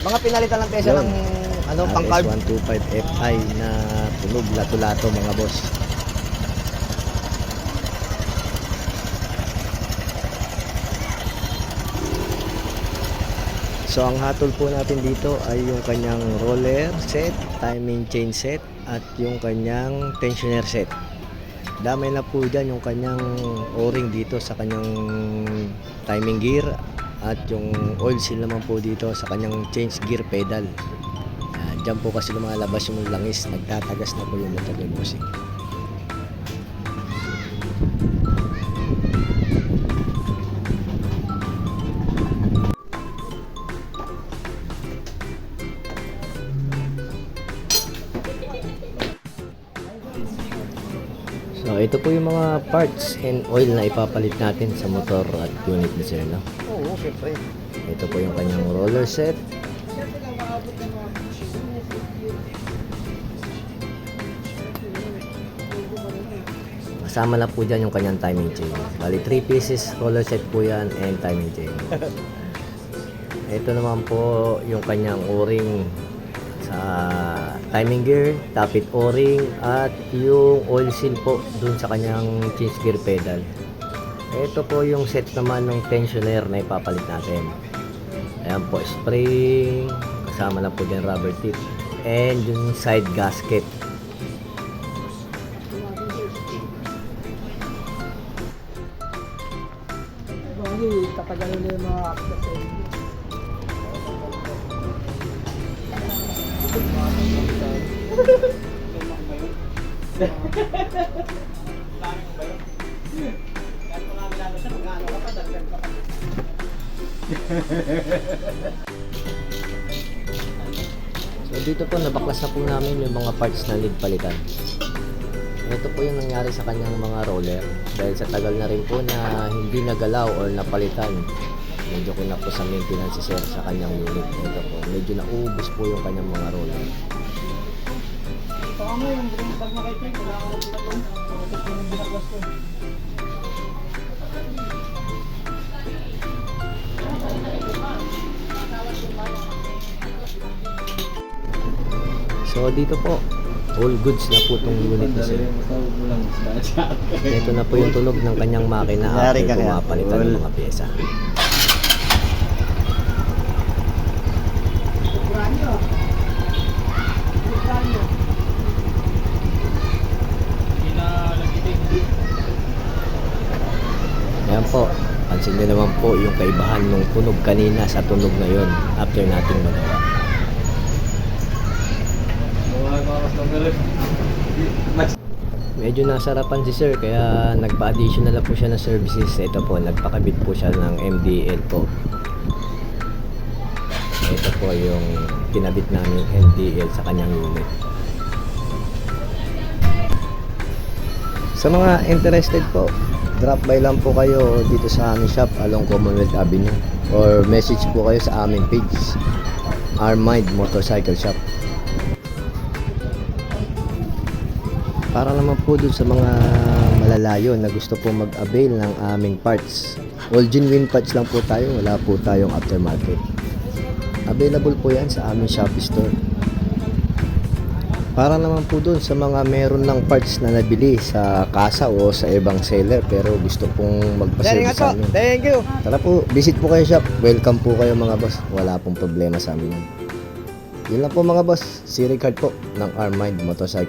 Mga pinalitan lang tayo siya ng ano, pang-carb. S125 Fi na tunog lato-lato mga boss. So ang hatol po natin dito ay yung kanyang roller set, timing chain set at yung kanyang tensioner set. Damay na po dyan yung kanyang o-ring dito sa kanyang timing gear at yung oil seal naman po dito sa kanyang change gear pedal. Diyan po kasi lumalabas yung langis, nagtatagas na po yung motor ni bossing. So ito po yung mga parts and oil na ipapalit natin sa motor at unit ni sir, no? Oo, syempre. Ito po yung kanyang roller set. Kasama na po dyan yung kanyang timing chain. Bali 3 pieces roller set po yan and timing chain. Ito naman po yung kanyang o-ring sa timing gear, tappet o-ring at yung oil seal po dun sa kanyang change gear pedal. Ito po yung set naman ng tensioner na ipapalit natin. Ayan po, spring, kasama na po dyan rubber tip and yung side gasket. Tatagalin na yung mga access sa inyo. So dito po nabaklas na po namin yung mga parts na need palitan. Ito po yung nangyari sa kanyang mga roller dahil sa tagal na rin po na hindi nagalaw or napalitan. Medyo ko na po sa maintenance si sir sa kanyang unit. Ito po, medyo naubos po yung kanyang mga roller. Saka mo yung pag makikita, wala ka rin ito. Ito po yung binaklas ko. So dito po, all goods na po itong unit ni sir. Ito na po yung tunog ng kanyang makina Yari after ka kaya. pumapalitan ng mga pyesa. Ayan po, pansin nyo naman po yung kaibahan ng tunog kanina sa tunog ngayon after nating magawa. Medyo nasarapan si sir kaya nagpa-additional na po siya ng services. Ito po, nagpakabit po siya ng MDL po. Ito po yung kinabit namin MDL sa kanyang unit. Sa mga interested po, drop by lang po kayo dito sa aming shop along Commonwealth Avenue or message po kayo sa aming page, Armind Motorcycle Shop. Para naman po dun sa mga malalayo na gusto po mag-avail ng aming parts, all genuine parts lang po tayo, wala po tayong aftermarket. Available po yan sa aming Shopee store. Para naman po dun sa mga meron ng parts na nabili sa kasa o sa ibang seller pero gusto pong magpa-service sa amin. Thank you. Tara po, visit po kayo shop. Welcome po kayo mga boss. Wala pong problema sa amin yan. Yun lang po mga boss. Si Ricard po ng Armind Motorcycle.